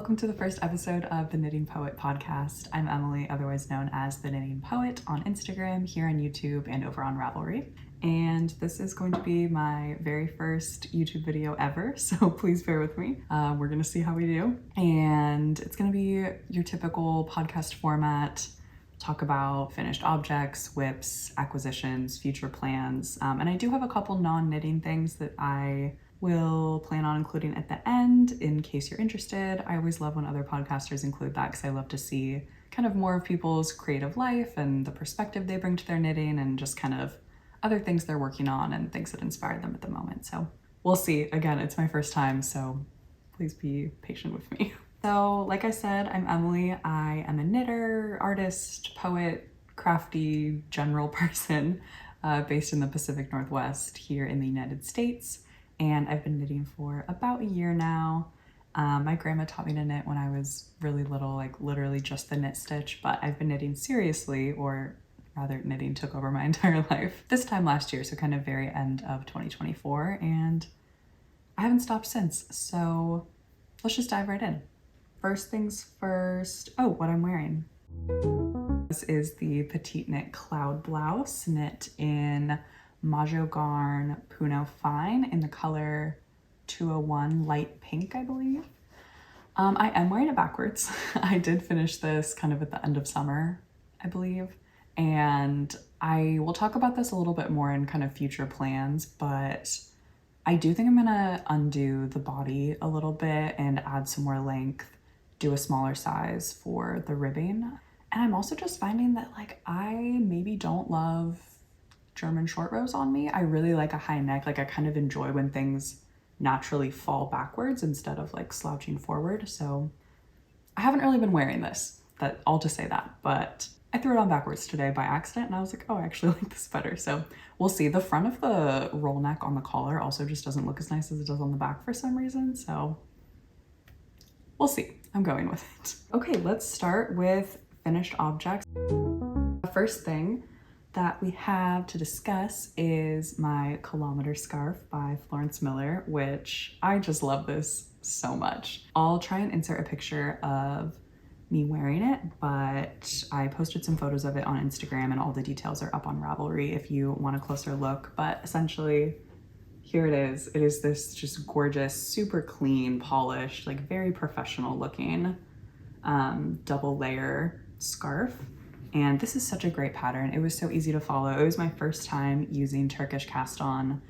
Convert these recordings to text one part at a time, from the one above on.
welcome to the first episode of the Knitting Poet podcast. I'm Emily, otherwise known as the Knitting Poet on Instagram, here on YouTube, and over on Ravelry. And this is going to be my very first YouTube video ever, so please bear with me. We're gonna see how we do. And it's gonna be your typical podcast format, talk about finished objects, whips, acquisitions, future plans. And I do have a couple non-knitting things that I will plan on including at the end in case you're interested. I always love when other podcasters include that because I love to see kind of more of people's creative life and the perspective they bring to their knitting and just kind of other things they're working on and things that inspire them at the moment. So we'll see. Again, it's my first time, so please be patient with me. So like I said, I'm Emily. I am a knitter, artist, poet, crafty, general person based in the Pacific Northwest here in the United States. And I've been knitting for about a year now. My grandma taught me to knit when I was really little, like literally just the knit stitch, but I've been knitting seriously, or rather knitting took over my entire life this time last year, so kind of very end of 2024, and I haven't stopped since. So let's just dive right in. First things first, what I'm wearing. This is the PetiteKnit Cloud Blouse, knit in Majo Garn Puno Fine in the color 201 light pink, I believe. I am wearing it backwards. I did finish this kind of at the end of summer, I believe. And I will talk about this a little bit more in kind of future plans, but I do think I'm gonna undo the body a little bit and add some more length, do a smaller size for the ribbing. And I'm also just finding that like I maybe don't love German short rows on me. I really like a high neck. Like I kind of enjoy when things naturally fall backwards instead of like slouching forward. So I haven't really been wearing this, that all to say that, but I threw it on backwards today by accident and I was like, oh, I actually like this better. So we'll see. The front of the roll neck on the collar also just doesn't look as nice as it does on the back for some reason. So we'll see. I'm going with it. Okay, let's start with finished objects. The first thing that we have to discuss is my Kilometre scarf by Florence Miller, which I just love this so much. I'll try and insert a picture of me wearing it, but I posted some photos of it on Instagram and all the details are up on Ravelry if you want a closer look. But essentially, here it is. It is this just gorgeous, super clean, polished, like very professional looking double layer scarf. And this is such a great pattern. It was so easy to follow. It was my first time using Turkish cast on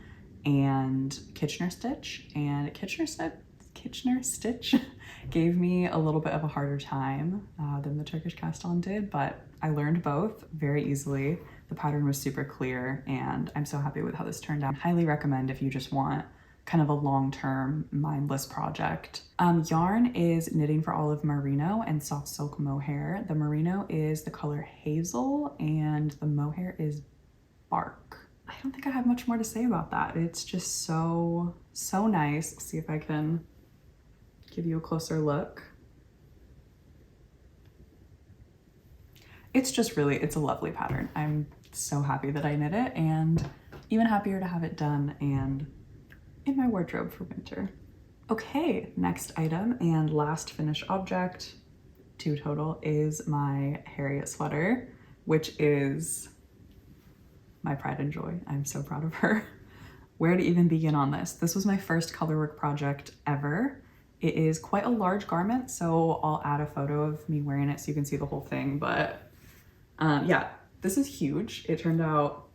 and Kitchener stitch, and Kitchener stitch gave me a little bit of a harder time than the Turkish cast on did, but I learned both very easily. The pattern was super clear and I'm so happy with how this turned out. Highly recommend if you just want kind of a long-term mindless project. Yarn is Knitting for Olive Merino and Soft Silk Mohair. The Merino is the color Hazel and the Mohair is Bark. I don't think I have much more to say about that. It's just so nice. Let's see if I can give you a closer look. It's just really, it's a lovely pattern. I'm so happy that I knit it and even happier to have it done and in my wardrobe for winter. Okay, next item and last finished object, 2 total, is my Harriet sweater, which is my pride and joy. I'm so proud of her. Where to even begin on this? This was my first colorwork project ever. It is quite a large garment, so I'll add a photo of me wearing it so you can see the whole thing, but yeah, this is huge. It turned out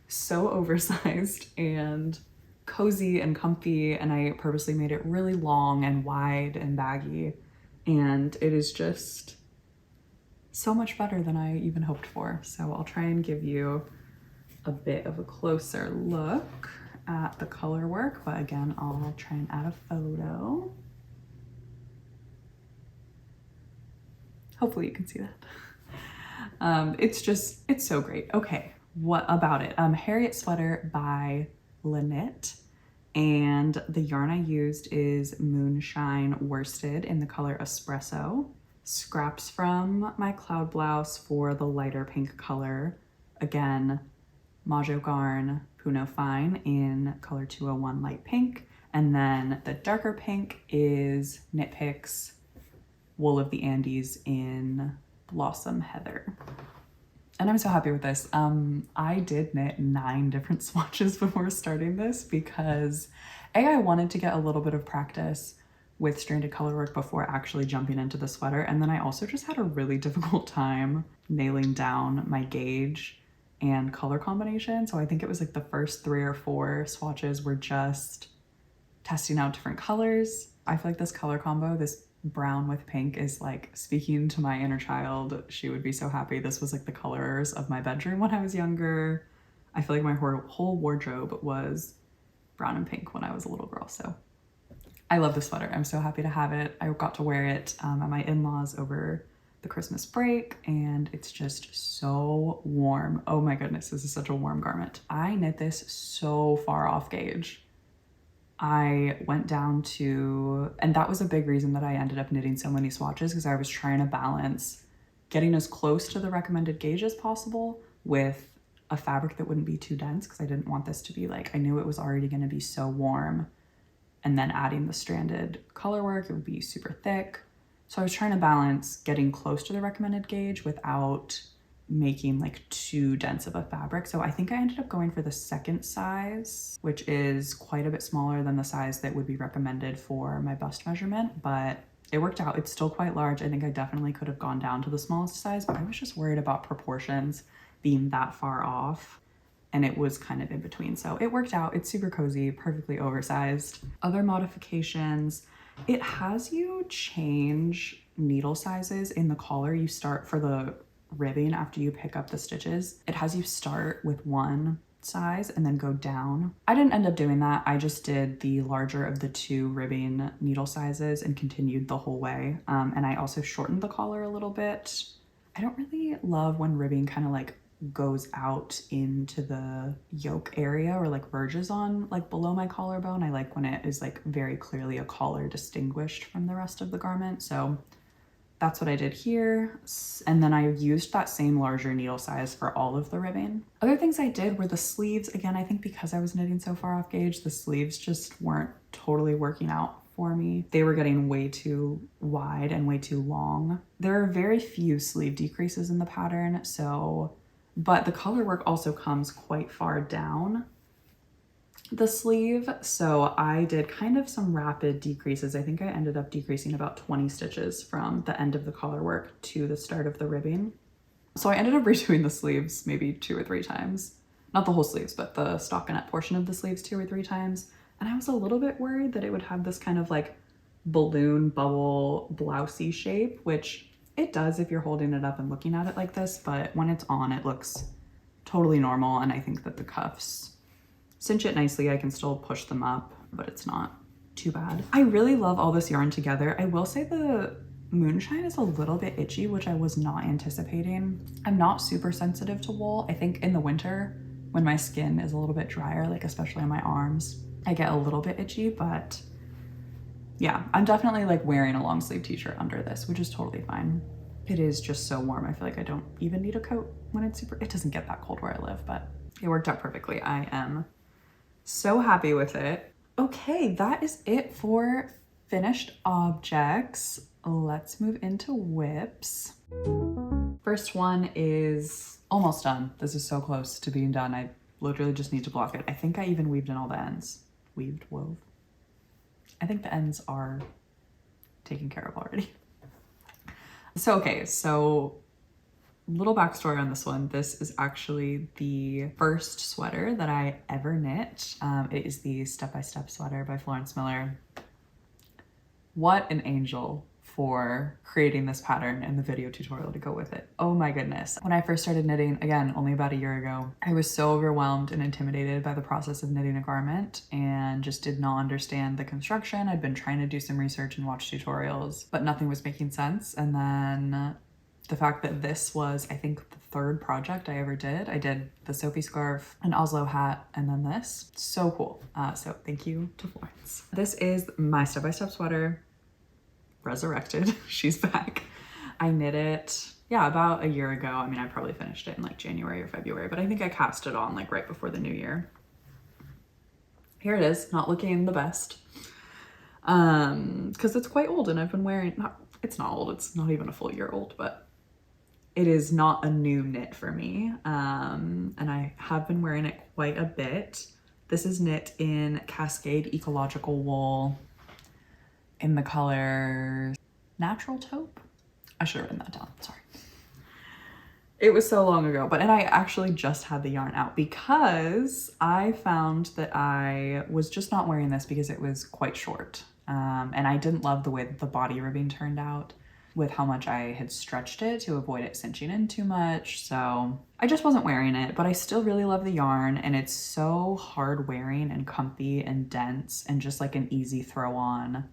so oversized and cozy and comfy, and I purposely made it really long and wide and baggy, and it is just so much better than I even hoped for. So I'll try and give you a bit of a closer look at the color work, but again, I'll try and add a photo. Hopefully you can see that. It's so great. Okay, what about it? Harriet sweater by Knit, and the yarn I used is Moonshine worsted in the color Espresso. Scraps from my Cloud Blouse for the lighter pink color. Again, Majo Garn Puno Fine in color 201 light pink, And then the darker pink is Knit Picks Wool of the Andes in Blossom Heather. And I'm so happy with this. I did knit 9 different swatches before starting this because I wanted to get a little bit of practice with stranded color work before actually jumping into the sweater. And then I also just had a really difficult time nailing down my gauge and color combination. So I think it was like the first 3 or 4 swatches were just testing out different colors. I feel like this color combo, this brown with pink, is like speaking to my inner child. She would be so happy. This was like the colors of my bedroom when I was younger. I feel like my whole wardrobe was brown and pink when I was a little girl. So I love this sweater. I'm so happy to have it. I got to wear it at my in-laws over the Christmas break, and it's just so warm. Oh my goodness, this is such a warm garment. I knit this so far off gauge. I went down to, and that was a big reason that I ended up knitting so many swatches, because I was trying to balance getting as close to the recommended gauge as possible with a fabric that wouldn't be too dense, because I didn't want this to be like, I knew it was already going to be so warm, and then adding the stranded color work, it would be super thick. So I was trying to balance getting close to the recommended gauge without making like too dense of a fabric. So I think I ended up going for the second size, which is quite a bit smaller than the size that would be recommended for my bust measurement, but it worked out. It's still quite large. I think I definitely could have gone down to the smallest size, but I was just worried about proportions being that far off, and it was kind of in between. So it worked out. It's super cozy, perfectly oversized. Other modifications, it has you change needle sizes in the collar. You start for the ribbing after you pick up the stitches. It has you start with one size and then go down. I didn't end up doing that. I just did the larger of the 2 ribbing needle sizes and continued the whole way. And I also shortened the collar a little bit. I don't really love when ribbing kind of like goes out into the yoke area or like verges on like below my collarbone. I like when it is like very clearly a collar distinguished from the rest of the garment. So that's what I did here. And then I used that same larger needle size for all of the ribbing. Other things I did were the sleeves. Again, I think because I was knitting so far off gauge, the sleeves just weren't totally working out for me. They were getting way too wide and way too long. There are very few sleeve decreases in the pattern, but the color work also comes quite far down the sleeve. So I did kind of some rapid decreases. I think I ended up decreasing about 20 stitches from the end of the collar work to the start of the ribbing. So I ended up redoing the sleeves maybe 2 or 3 times. Not the whole sleeves, but the stockinette portion of the sleeves 2 or 3 times. And I was a little bit worried that it would have this kind of like balloon bubble blousey shape, which it does if you're holding it up and looking at it like this, but when it's on, it looks totally normal. And I think that the cuffs cinch it nicely. I can still push them up, but it's not too bad. I really love all this yarn together. I will say the Moonshine is a little bit itchy, which I was not anticipating. I'm not super sensitive to wool. I think in the winter when my skin is a little bit drier, like especially on my arms, I get a little bit itchy, but yeah, I'm definitely like wearing a long sleeve t-shirt under this, which is totally fine. It is just so warm. I feel like I don't even need a coat when it's it doesn't get that cold where I live, but it worked out perfectly. I am so happy with it. Okay, that is it for finished objects. Let's move into whips. First one is almost done. This is so close to being done. I literally just need to block it. I think I even weaved in all the ends. Wove. I think the ends are taken care of already. So little backstory on this one. This is actually the first sweater that I ever knit. It is the Step by Step sweater by Florence Miller. What an angel for creating this pattern and the video tutorial to go with it. Oh my goodness. When I first started knitting, again, only about a year ago, I was so overwhelmed and intimidated by the process of knitting a garment and just did not understand the construction. I'd been trying to do some research and watch tutorials, but nothing was making sense. And then the fact that this was, I think, the 3rd project I ever did. I did the Sophie scarf, an Oslo hat, and then this. So cool. So thank you to Florence. This is my Step by Step sweater. Resurrected. She's back. I knit it, yeah, about a year ago. I mean, I probably finished it in like January or February, but I think I cast it on like right before the new year. here it is, not looking the best. Because it's quite old and I've been wearing, it's not old, it's not even a full year old, but it is not a new knit for me. And I have been wearing it quite a bit. This is knit in Cascade Ecological wool in the color Natural Taupe. I should have written that down, sorry. It was so long ago, and I actually just had the yarn out because I found that I was just not wearing this because it was quite short. And I didn't love the way that the body ribbing turned out with how much I had stretched it to avoid it cinching in too much. So I just wasn't wearing it, but I still really love the yarn, and it's so hard wearing and comfy and dense and just like an easy throw on.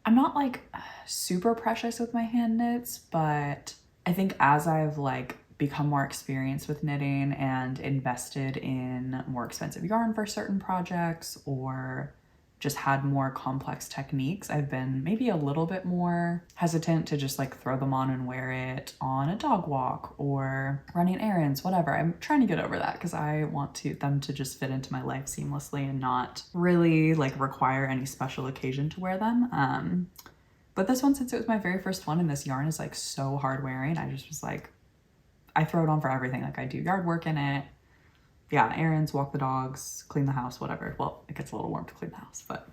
I'm not like super precious with my hand knits, but I think as I've like become more experienced with knitting and invested in more expensive yarn for certain projects or just had more complex techniques, I've been maybe a little bit more hesitant to just like throw them on and wear it on a dog walk or running errands, whatever. I'm trying to get over that because I want them to just fit into my life seamlessly and not really like require any special occasion to wear them. But this one, since it was my very first one and this yarn is like so hard wearing, I just was like, I throw it on for everything. Like I do yard work in it. Yeah, errands, walk the dogs, clean the house, whatever. Well, it gets a little warm to clean the house, but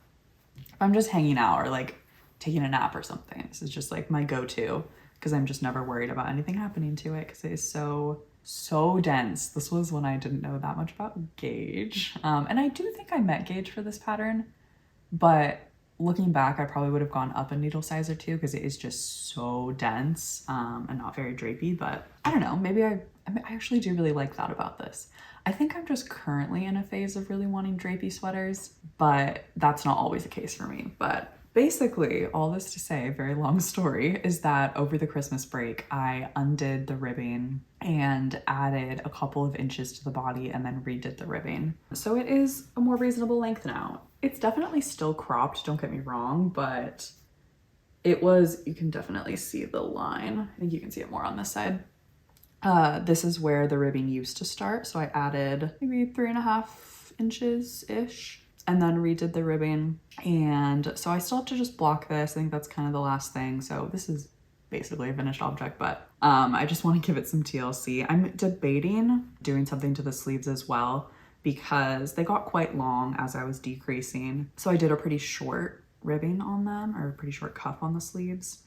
if I'm just hanging out or like taking a nap or something, this is just like my go-to because I'm just never worried about anything happening to it because it is so dense. This was when I didn't know that much about gauge. And I do think I met gauge for this pattern, but looking back, I probably would have gone up a needle size or two because it is just so dense and not very drapey, but I don't know, maybe I actually do really like that about this. I think I'm just currently in a phase of really wanting drapey sweaters, but that's not always the case for me. But basically, all this to say, very long story, is that over the Christmas break, I undid the ribbing and added a couple of inches to the body and then redid the ribbing. So it is a more reasonable length now. It's definitely still cropped, don't get me wrong, but it was, you can definitely see the line. I think you can see it more on this side. This is where the ribbing used to start. So I added maybe 3.5 inches-ish and then redid the ribbing. And so I still have to just block this. I think that's kind of the last thing. So this is basically a finished object, but I just want to give it some TLC. I'm debating doing something to the sleeves as well because they got quite long as I was decreasing. So I did a pretty short ribbing on them, or a pretty short cuff on the sleeves.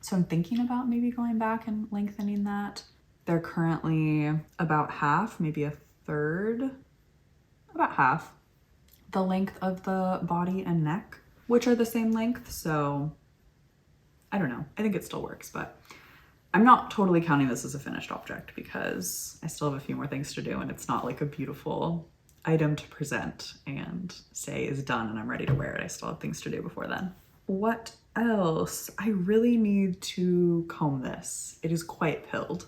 So I'm thinking about maybe going back and lengthening that. They're currently about half, maybe a third, about half the length of the body and neck, which are the same length. So I don't know, I think it still works, but I'm not totally counting this as a finished object because I still have a few more things to do and it's not like a beautiful item to present and say is done and I'm ready to wear it. I still have things to do before then. What else? I really need to comb this. It is quite pilled.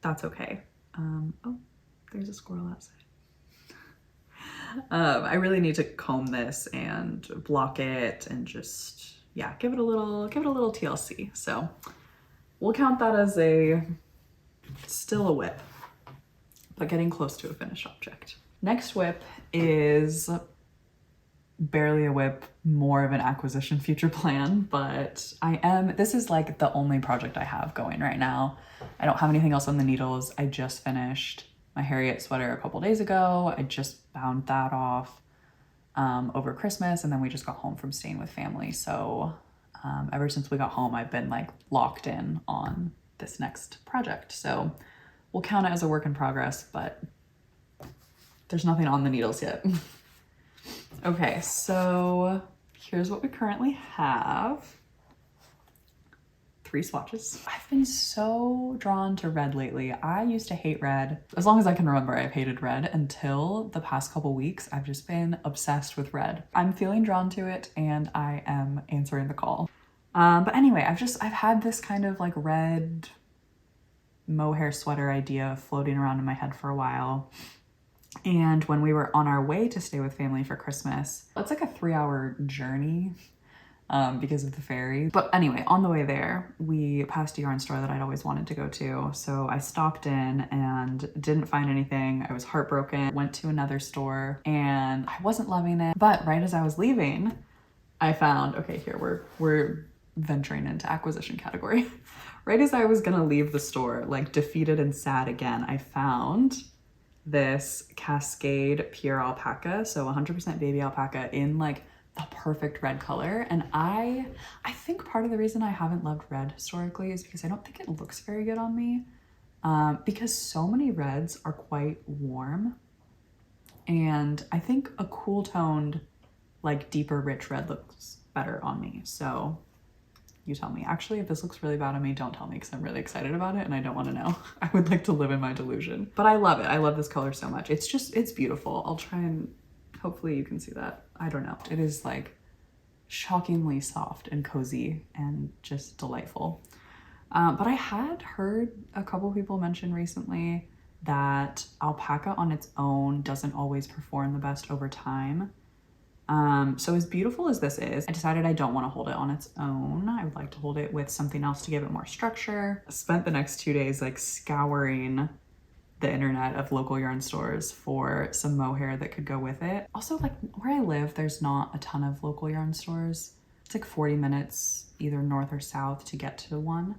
That's okay. Oh, there's a squirrel outside. I really need to comb this and block it and just, yeah, give it a little TLC. So we'll count that as still a whip, but getting close to a finished object. Next whip is barely a whip, more of an acquisition future plan, but this is like the only project I have going right now. I don't have anything else on the needles. I just finished my Harriet sweater a couple days ago. I just bound that off over Christmas, and then we just got home from staying with family. So ever since we got home, I've been like locked in on this next project. So we'll count it as a work in progress, but there's nothing on the needles yet. Okay, so here's what we currently have. 3 swatches. I've been so drawn to red lately. I used to hate red. As long as I can remember, I've hated red until the past couple weeks. I've just been obsessed with red. I'm feeling drawn to it and I am answering the call. But anyway, I've had this kind of like red mohair sweater idea floating around in my head for a while. And when we were on our way to stay with family for Christmas, it's like a 3-hour journey because of the ferry. But anyway, on the way there, we passed a yarn store that I'd always wanted to go to. So I stopped in and didn't find anything. I was heartbroken, went to another store and I wasn't loving it. But right as I was leaving, I found, okay, here we're venturing into acquisition category. Right as I was gonna leave the store, like defeated and sad again, I found this Cascade pure alpaca. So 100% baby alpaca in like the perfect red color. And I think part of the reason I haven't loved red historically is because I don't think it looks very good on me, because so many reds are quite warm. And I think a cool toned, like deeper, rich red looks better on me. So you tell me. Actually, if this looks really bad on me, don't tell me because I'm really excited about it and I don't want to know. I would like to live in my delusion. But I love it. I love this color so much. It's beautiful. I'll try and hopefully you can see that. I don't know. It is like shockingly soft and cozy and just delightful. But I had heard a couple people mention recently that alpaca on its own doesn't always perform the best over time. So as beautiful as this is, I decided I don't want to hold it on its own. I would like to hold it with something else to give it more structure. I spent the next 2 days like scouring the internet of local yarn stores for some mohair that could go with it. Also, like where I live, there's not a ton of local yarn stores. It's like 40 minutes either north or south to get to one.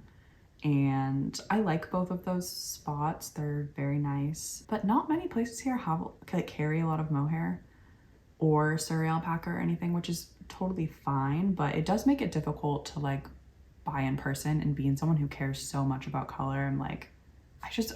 And I like both of those spots. They're very nice, but not many places here have like carry a lot of mohair or Surrey alpaca or anything, which is totally fine, but it does make it difficult to like buy in person. And being someone who cares so much about color, I'm like,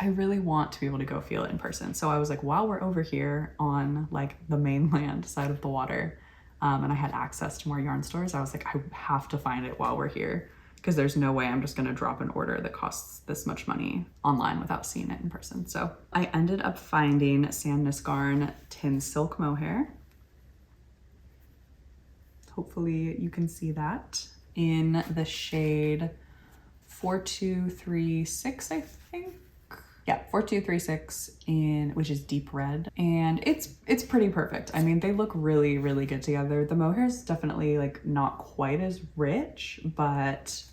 I really want to be able to go feel it in person. So I was like, while we're over here on like the mainland side of the water, and I had access to more yarn stores, I was like, I have to find it while we're here because there's no way I'm just gonna drop an order that costs this much money online without seeing it in person. So I ended up finding Sandnes Garn Tin Silk Mohair. Hopefully you can see that in the shade 4236, I think. Yeah, 4236 in, which is deep red. And it's pretty perfect. I mean, they look really, really good together. The mohair is definitely like not quite as rich, but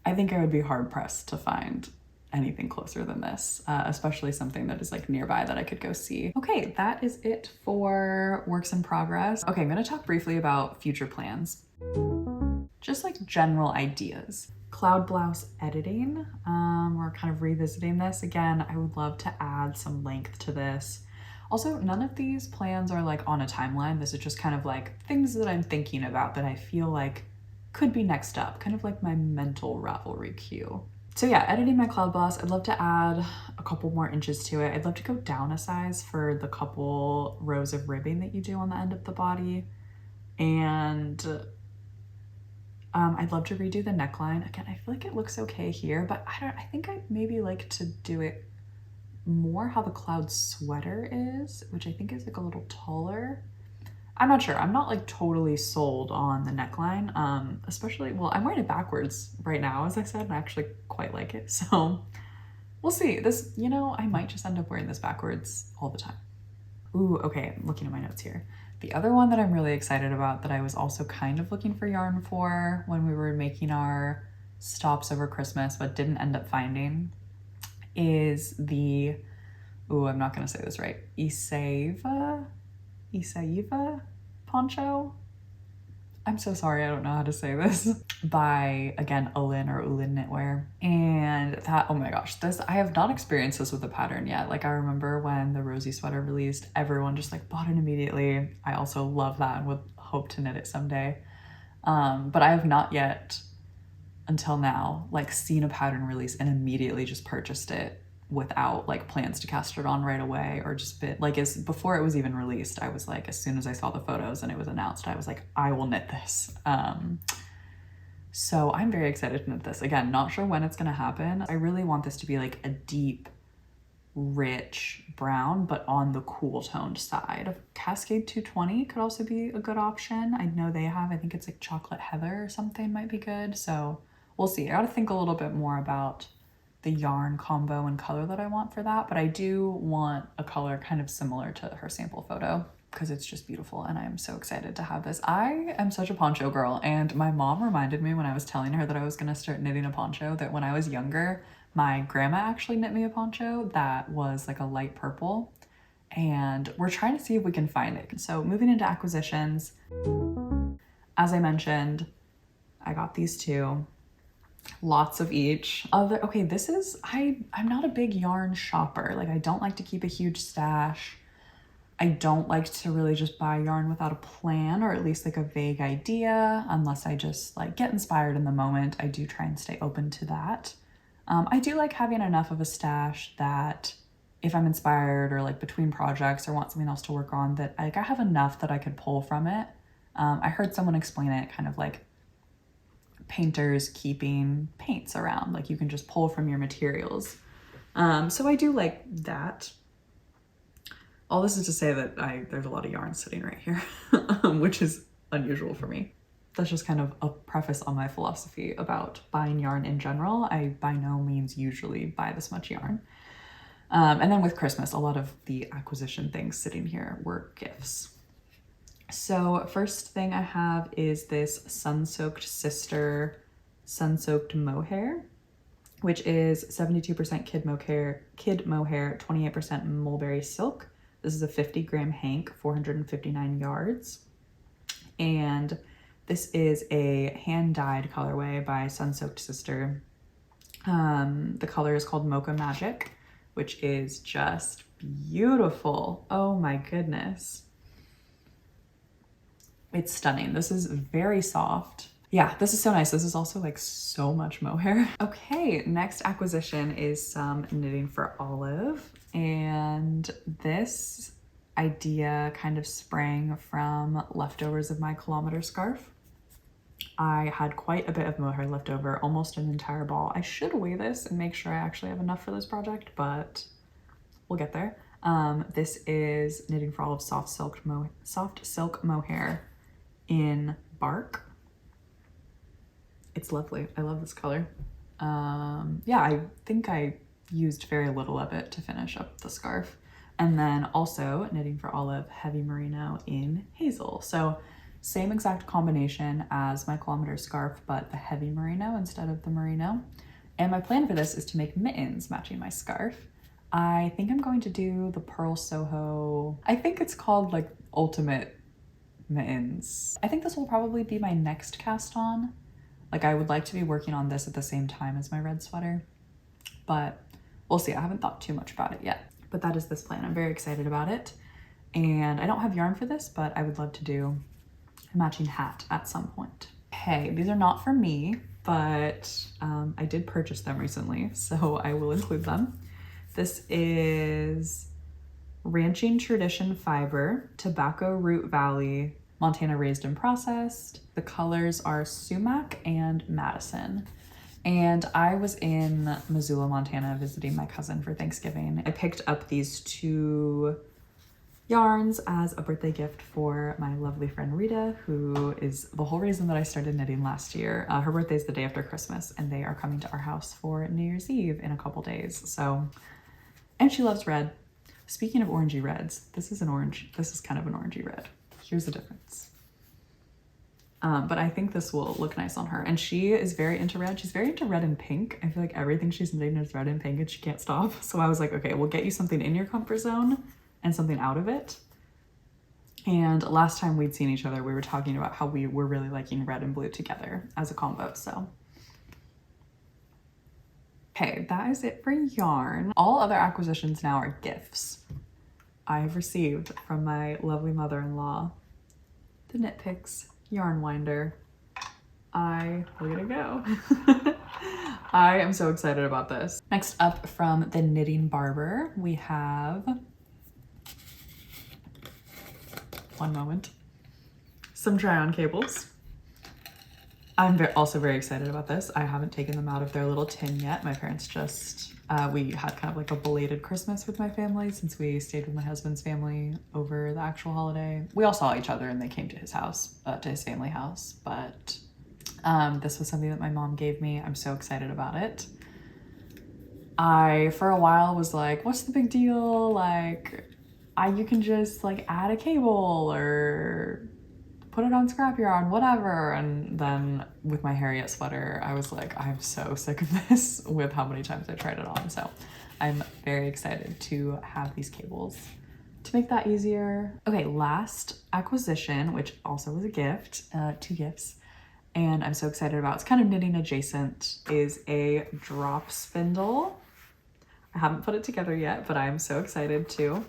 I think I would be hard pressed to find anything closer than this, especially something that is like nearby that I could go see. Okay, that is it for works in progress. Okay, I'm gonna talk briefly about future plans. Just like general ideas. Cloud blouse editing. We're kind of revisiting this again. I would love to add some length to this. Also, none of these plans are like on a timeline. This is just kind of like things that I'm thinking about that I feel like could be next up, kind of like my mental Ravelry queue. So yeah, editing my cloud blouse, I'd love to add a couple more inches to it. I'd love to go down a size for the couple rows of ribbing that you do on the end of the body. And I'd love to redo the neckline. Again, I feel like it looks okay here, but I think I'd maybe like to do it more how the cloud sweater is, which I think is like a little taller. I'm not sure. I'm not like totally sold on the neckline, especially, well, I'm wearing it backwards right now, as I said, and I actually quite like it. So we'll see. This, you know, I might just end up wearing this backwards all the time. Ooh, okay, I'm looking at my notes here. The other one that I'm really excited about that I was also kind of looking for yarn for when we were making our stops over Christmas but didn't end up finding is the, ooh, I'm not gonna say this right, Isaiva poncho? I'm so sorry, I don't know how to say this. By, again, Ulin or Ulin Knitwear. And that, oh my gosh, this, I have not experienced this with a pattern yet. Like I remember when the Rosie sweater released, everyone just like bought it immediately. I also love that and would hope to knit it someday. But I have not yet, until now, like seen a pattern release and immediately just purchased it without like plans to cast it on right away, or just before it was even released, I was like, as soon as I saw the photos and it was announced, I was like, I will knit this. So I'm very excited to knit this. Again, not sure when it's gonna happen. I really want this to be like a deep, rich brown, but on the cool toned side. Cascade 220 could also be a good option. I know they have, I think it's like chocolate heather or something might be good. So we'll see. I gotta think a little bit more about the yarn combo and color that I want for that, but I do want a color kind of similar to her sample photo. because it's just beautiful and I am so excited to have this. I am such a poncho girl, and my mom reminded me when I was telling her that I was gonna start knitting a poncho that when I was younger, my grandma actually knit me a poncho that was like a light purple, and we're trying to see if we can find it. So moving into acquisitions, as I mentioned, I got these two, lots of each. Okay, this is, I'm not a big yarn shopper. Like, I don't like to keep a huge stash. I don't like to really just buy yarn without a plan, or at least like a vague idea, unless I just like get inspired in the moment. I do try and stay open to that. I do like having enough of a stash that if I'm inspired or like between projects or want something else to work on, that like I have enough that I could pull from it. I heard someone explain it kind of like painters keeping paints around, like you can just pull from your materials. So I do like that. All this is to say that there's a lot of yarn sitting right here, which is unusual for me. That's just kind of a preface on my philosophy about buying yarn in general. I by no means usually buy this much yarn. And then with Christmas, a lot of the acquisition things sitting here were gifts. So first thing I have is this Sun-Soaked Sister Sun-Soaked Mohair, which is 72% kid mohair, 28% mulberry silk. This is a 50-gram hank, 459 yards. And this is a hand-dyed colorway by Sun-Soaked Sister. The color is called Mocha Magic, which is just beautiful. Oh my goodness. It's stunning. This is very soft. Yeah, this is so nice. This is also like so much mohair. Okay, next acquisition is some knitting for Olive. And this idea kind of sprang from leftovers of my Kilometre scarf. I had quite a bit of mohair left over, almost an entire ball. I should weigh this and make sure I actually have enough for this project, but we'll get there. This is Knitting for Olive soft silk mohair in bark. It's lovely. I love this color. Yeah, I think I used very little of it to finish up the scarf. And then also Knitting for Olive heavy merino in Hazel. So same exact combination as my Kilometre scarf, but the heavy merino instead of the merino. And my plan for this is to make mittens matching my scarf. I think I'm going to do the Pearl Soho, I think it's called like Ultimate Mittens. I think this will probably be my next cast on. Like, I would like to be working on this at the same time as my red sweater, but we'll see. I haven't thought too much about it yet, but that is this plan. I'm very excited about it. And I don't have yarn for this, but I would love to do a matching hat at some point. Okay, these are not for me, but I did purchase them recently, so I will include them. This is Ranching Tradition Fiber, Tobacco Root Valley, Montana Raised and Processed. The colors are Sumac and Madison. And I was in Missoula, Montana visiting my cousin for Thanksgiving. I picked up these two yarns as a birthday gift for my lovely friend Rita, who is the whole reason that I started knitting last year. Her birthday is the day after Christmas, and they are coming to our house for New Year's Eve in a couple days. So, and she loves red. Speaking of orangey reds, this is an orange. This is kind of an orangey red. Here's the difference. But I think this will look nice on her. And she is very into red. She's very into red and pink. I feel like everything she's knitting is red and pink and she can't stop. So I was like, okay, we'll get you something in your comfort zone and something out of it. And last time we'd seen each other, we were talking about how we were really liking red and blue together as a combo, so. Okay, that is it for yarn. All other acquisitions now are gifts I have received from my lovely mother-in-law. The Knit Picks yarn winder. Look at it go. I am so excited about this. Next up from the Knitting Barber, we have, one moment, some try-on cables. I'm also very excited about this. I haven't taken them out of their little tin yet. My parents just, we had kind of like a belated Christmas with my family since we stayed with my husband's family over the actual holiday. We all saw each other and they came to his house, to his family house, but this was something that my mom gave me. I'm so excited about it. I, for a while, was like, what's the big deal? Like, you can just like add a cable or put it on scrap yarn, whatever. And then with my Harriet sweater, I was like, I'm so sick of this with how many times I tried it on. So I'm very excited to have these cables to make that easier. Okay, last acquisition, which also was a gift, 2 gifts, and I'm so excited about, it's kind of knitting adjacent, is a drop spindle. I haven't put it together yet, but I'm so excited to.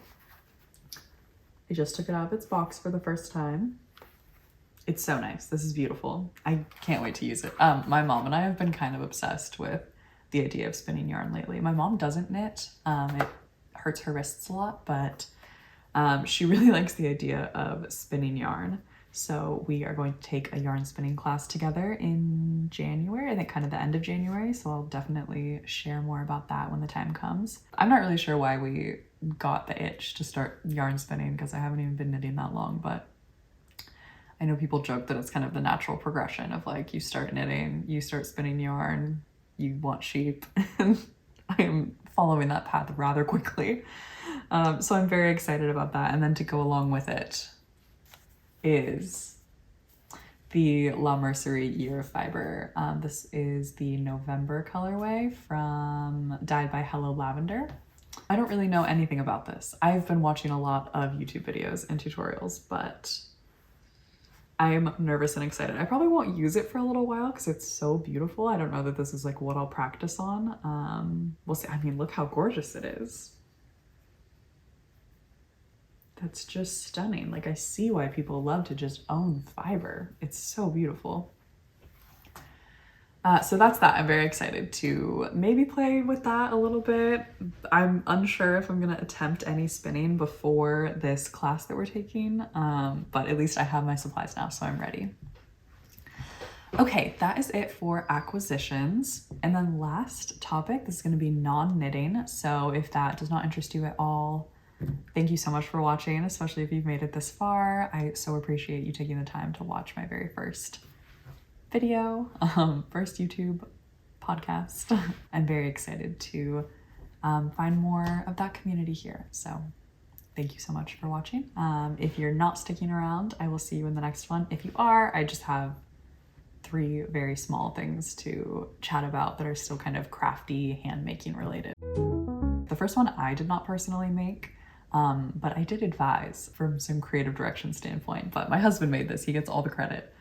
I just took it out of its box for the first time. It's so nice. This is beautiful. I can't wait to use it. My mom and I have been kind of obsessed with the idea of spinning yarn lately. My mom doesn't knit. It hurts her wrists a lot, but she really likes the idea of spinning yarn. So we are going to take a yarn spinning class together in January, I think kind of the end of January. So I'll definitely share more about that when the time comes. I'm not really sure why we got the itch to start yarn spinning because I haven't even been knitting that long, but I know people joke that it's kind of the natural progression of like, you start knitting, you start spinning yarn, you want sheep. And I am following that path rather quickly. So I'm very excited about that. And then to go along with it is the La Mercerie Year of Fiber. This is the November colorway from Dyed by Hello Lavender. I don't really know anything about this. I've been watching a lot of YouTube videos and tutorials, but I'm nervous and excited. I probably won't use it for a little while because it's so beautiful. I don't know that this is like what I'll practice on. We'll see. I mean, look how gorgeous it is. That's just stunning. Like, I see why people love to just own fiber. It's so beautiful. So that's that. I'm very excited to maybe play with that a little bit. I'm unsure if I'm gonna attempt any spinning before this class that we're taking, but at least I have my supplies now, so I'm ready. Okay, that is it for acquisitions. And then last topic, this is gonna be non-knitting. So if that does not interest you at all, thank you so much for watching, especially if you've made it this far. I so appreciate you taking the time to watch my very first video, first YouTube podcast. I'm very excited to find more of that community here. So thank you so much for watching. If you're not sticking around, I will see you in the next one. If you are, I just have 3 very small things to chat about that are still kind of crafty, hand making related. The first one I did not personally make, but I did advise from some creative direction standpoint, but my husband made this, he gets all the credit.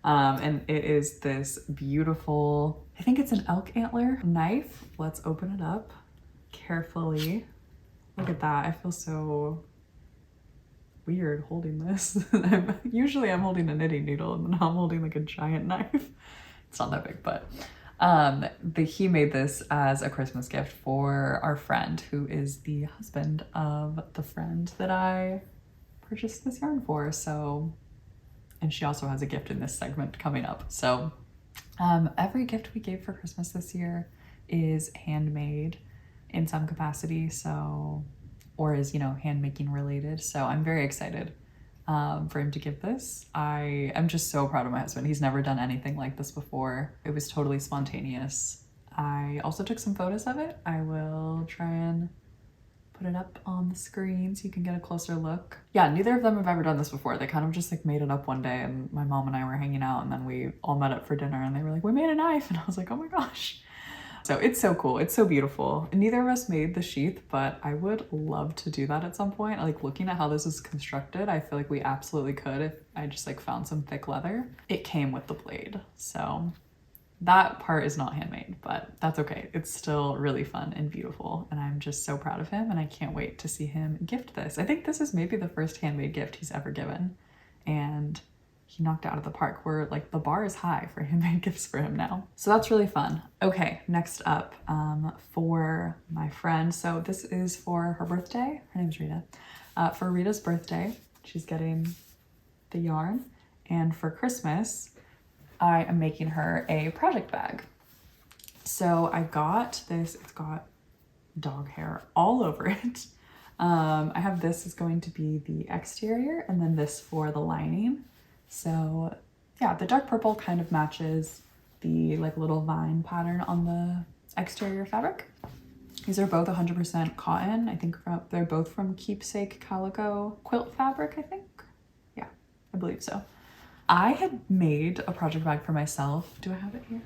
And it is this beautiful, I think it's an elk antler knife. Let's open it up carefully. Look at that. I feel so weird holding this. Usually I'm holding a knitting needle and now I'm holding like a giant knife. It's not that big, but he made this as a Christmas gift for our friend who is the husband of the friend that I purchased this yarn for. So, and she also has a gift in this segment coming up. So every gift we gave for Christmas this year is handmade in some capacity, so, or is, you know, hand making related. So I'm very excited for him to give this. I am just so proud of my husband. He's never done anything like this before. It was totally spontaneous. I also took some photos of it. I will try and put it up on the screen so you can get a closer look. Yeah, neither of them have ever done this before. They kind of just like made it up one day and my mom and I were hanging out and then we all met up for dinner and they were like, we made a knife. And I was like, oh my gosh. So it's so cool. It's so beautiful. Neither of us made the sheath, but I would love to do that at some point. Like looking at how this is constructed, I feel like we absolutely could if I just like found some thick leather. It came with the blade. So that part is not handmade, but that's okay. It's still really fun and beautiful. And I'm just so proud of him and I can't wait to see him gift this. I think this is maybe the first handmade gift he's ever given. And he knocked it out of the park. Where like the bar is high for handmade gifts for him now. So that's really fun. Okay, next up for my friend. So this is for her birthday. Her name's Rita. For Rita's birthday, she's getting the yarn. And for Christmas, I am making her a project bag. So I got this, it's got dog hair all over it. I have this is going to be the exterior and then this for the lining. So yeah, the dark purple kind of matches the like little vine pattern on the exterior fabric. These are both 100% cotton. I think they're both from Keepsake Calico quilt fabric, I think. Yeah, I believe so. I had made a project bag for myself. Do I have it here?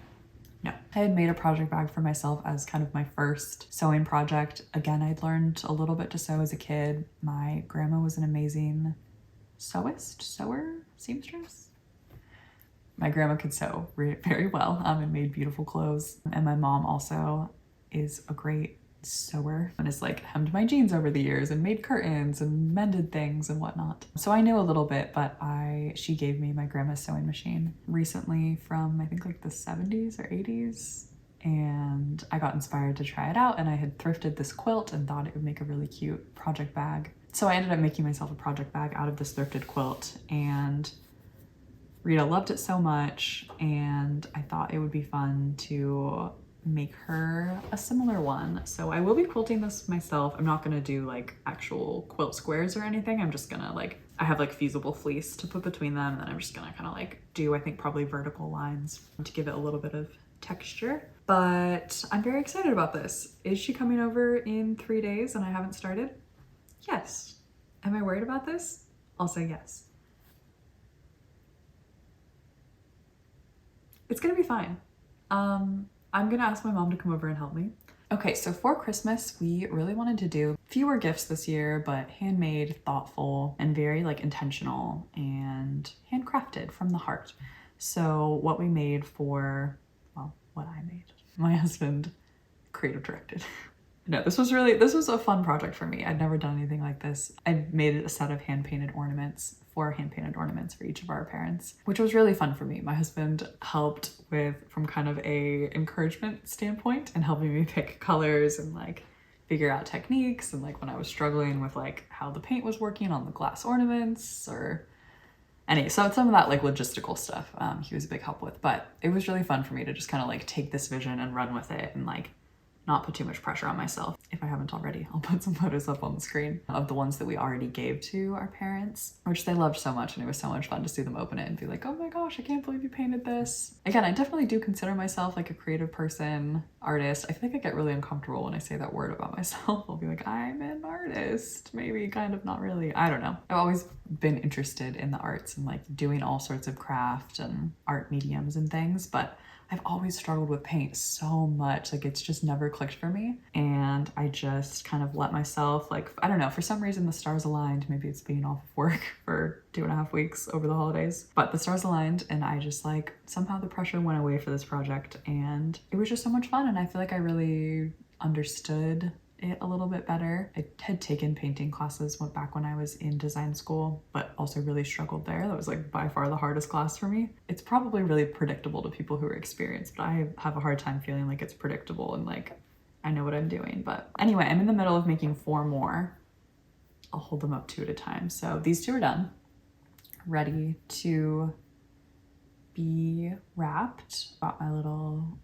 No. I had made a project bag for myself as kind of my first sewing project. Again, I'd learned a little bit to sew as a kid. My grandma was an amazing sewer, seamstress. My grandma could sew very well and made beautiful clothes. And my mom also is a great sewer and has like hemmed my jeans over the years and made curtains and mended things and whatnot. So I knew a little bit, but she gave me my grandma's sewing machine recently from I think like the 70s or 80s. And I got inspired to try it out, and I had thrifted this quilt and thought it would make a really cute project bag. So I ended up making myself a project bag out of this thrifted quilt, and Rita loved it so much, and I thought it would be fun to make her a similar one. So I will be quilting this myself. I'm not gonna do like actual quilt squares or anything. I'm just gonna I have like fusible fleece to put between them, and then I'm just gonna kind of like do, I think, probably vertical lines to give it a little bit of texture. But I'm very excited about this. Is she coming over in 3 days and I haven't started? Yes. Am I worried about this? I'll say yes. It's gonna be fine. I'm gonna ask my mom to come over and help me. Okay, so for Christmas, we really wanted to do fewer gifts this year, but handmade, thoughtful, and very like intentional and handcrafted from the heart. So what we made for, well, what I made, my husband creative directed. No, this was a fun project for me. I'd never done anything like this. I made a set of hand-painted ornaments for each of our parents, which was really fun for me. My husband helped from kind of a encouragement standpoint and helping me pick colors and like figure out techniques, and like when I was struggling with like how the paint was working on the glass ornaments so some of that like logistical stuff he was a big help with. But it was really fun for me to just kind of like take this vision and run with it and like not put too much pressure on myself. If I haven't already, I'll put some photos up on the screen of the ones that we already gave to our parents, which they loved so much, and it was so much fun to see them open it and be like, oh my gosh, I can't believe you painted this. Again, I definitely do consider myself like a creative person, artist. I feel like I get really uncomfortable when I say that word about myself. I'll be like, I'm an artist, maybe, kind of, not really. I don't know. I've always been interested in the arts and like doing all sorts of craft and art mediums and things, but I've always struggled with paint so much. Like it's just never clicked for me. And I just kind of let myself, like, I don't know, for some reason the stars aligned. Maybe it's being off of work for 2.5 weeks over the holidays, but the stars aligned and I just like, somehow the pressure went away for this project and it was just so much fun. And I feel like I really understood it a little bit better. I had taken painting classes back when I was in design school, but also really struggled there. That was like by far the hardest class for me. It's probably really predictable to people who are experienced, but I have a hard time feeling like it's predictable and like I know what I'm doing. But anyway, I'm in the middle of making 4 more. I'll hold them up 2 at a time. So these 2 are done, ready to be wrapped. Got my little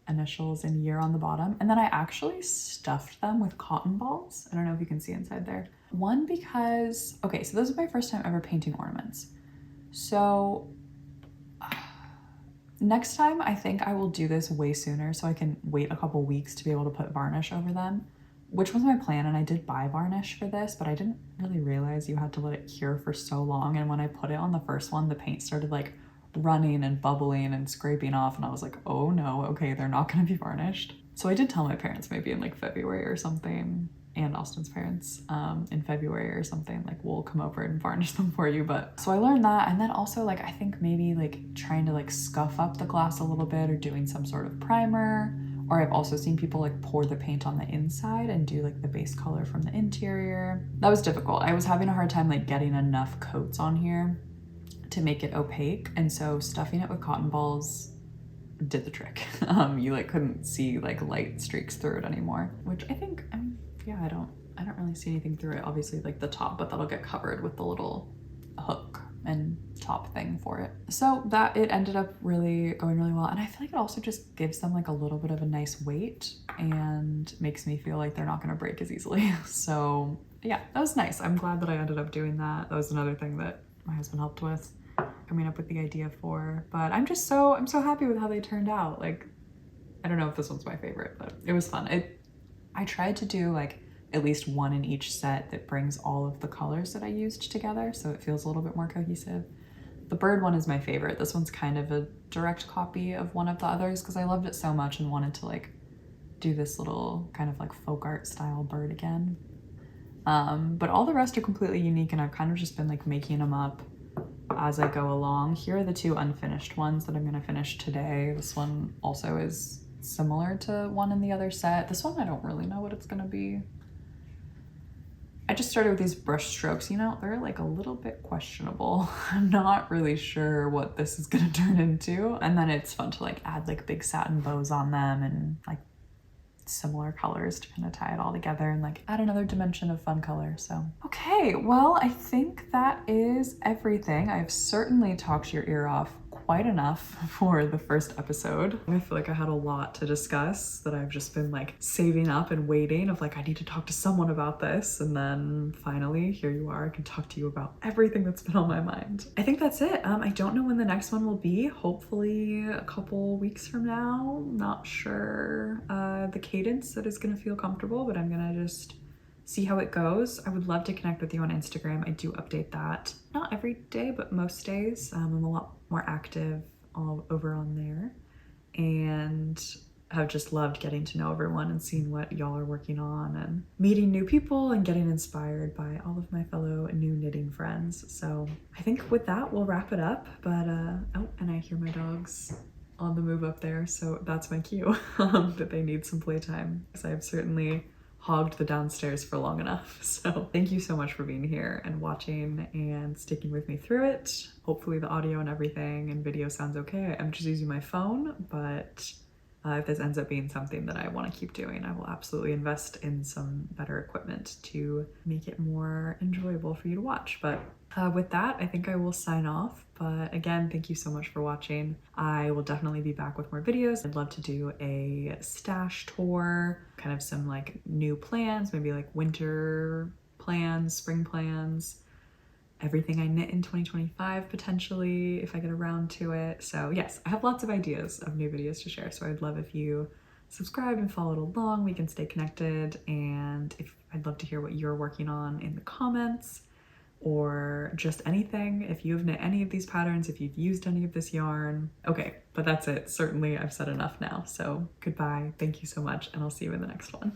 initials and year on the bottom, and then I actually stuffed them with cotton balls. I don't know if you can see inside there. One, because okay, so this is my first time ever painting ornaments, so next time I think I will do this way sooner so I can wait a couple weeks to be able to put varnish over them, which was my plan. And I did buy varnish for this, but I didn't really realize you had to let it cure for so long, and when I put it on the first one, the paint started like running and bubbling and scraping off, and I was like, oh no, okay, they're not gonna be varnished. So I did tell my parents maybe in like February or something, and Austin's parents in February or something, like we'll come over and varnish them for you. But so I learned that, and then also like I think maybe like trying to like scuff up the glass a little bit or doing some sort of primer, or I've also seen people like pour the paint on the inside and do like the base color from the interior. That was difficult. I was having a hard time like getting enough coats on here to make it opaque, and so stuffing it with cotton balls did the trick. You like couldn't see like light streaks through it anymore, which I think, yeah, I don't really see anything through it, obviously like the top, but that'll get covered with the little hook and top thing for it. So that it ended up really going really well, and I feel like it also just gives them like a little bit of a nice weight and makes me feel like they're not going to break as easily. So yeah, that was nice. I'm glad that I ended up doing that. That was another thing that my husband helped with coming up with the idea for, but I'm so happy with how they turned out. Like, I don't know if this one's my favorite, but it was fun. I tried to do like at least one in each set that brings all of the colors that I used together, so it feels a little bit more cohesive. The bird one is my favorite. This one's kind of a direct copy of one of the others because I loved it so much and wanted to like do this little kind of like folk art style bird again. But all the rest are completely unique, and I've kind of just been like making them up as I go along. Here are the two unfinished ones that I'm gonna finish today. This one also is similar to one in the other set. This one I don't really know what it's gonna be. I just started with these brush strokes, you know, they're like a little bit questionable. I'm not really sure what this is gonna turn into. And then it's fun to like add like big satin bows on them and like similar colors to kind of tie it all together and like add another dimension of fun color. So, okay, well, I think that is everything. I've certainly talked your ear off quite enough for the first episode. I feel like I had a lot to discuss that I've just been like saving up and waiting of like, I need to talk to someone about this. And then finally, here you are, I can talk to you about everything that's been on my mind. I think that's it. I don't know when the next one will be. Hopefully a couple weeks from now. Not sure the cadence that is gonna feel comfortable, but I'm gonna just see how it goes. I would love to connect with you on Instagram. I do update that. Not every day, but most days. I'm a lot more active all over on there, and have just loved getting to know everyone and seeing what y'all are working on and meeting new people and getting inspired by all of my fellow new knitting friends. So I think with that, we'll wrap it up. But, oh, and I hear my dogs on the move up there. So that's my cue that they need some playtime, because I have certainly hogged the downstairs for long enough. So thank you so much for being here and watching and sticking with me through it. Hopefully the audio and everything and video sounds okay. I'm just using my phone, but if this ends up being something that I want to keep doing, I will absolutely invest in some better equipment to make it more enjoyable for you to watch. But with that, I think I will sign off. But again, thank you so much for watching. I will definitely be back with more videos. I'd love to do a stash tour, kind of some like new plans, maybe like winter plans, spring plans, everything I knit in 2025 potentially, if I get around to it. So yes, I have lots of ideas of new videos to share. So I'd love if you subscribe and followed along. We can stay connected. And I'd love to hear what you're working on in the comments, or just anything. If you've knit any of these patterns, if you've used any of this yarn. Okay, but that's it. Certainly I've said enough now. So goodbye, thank you so much, and I'll see you in the next one.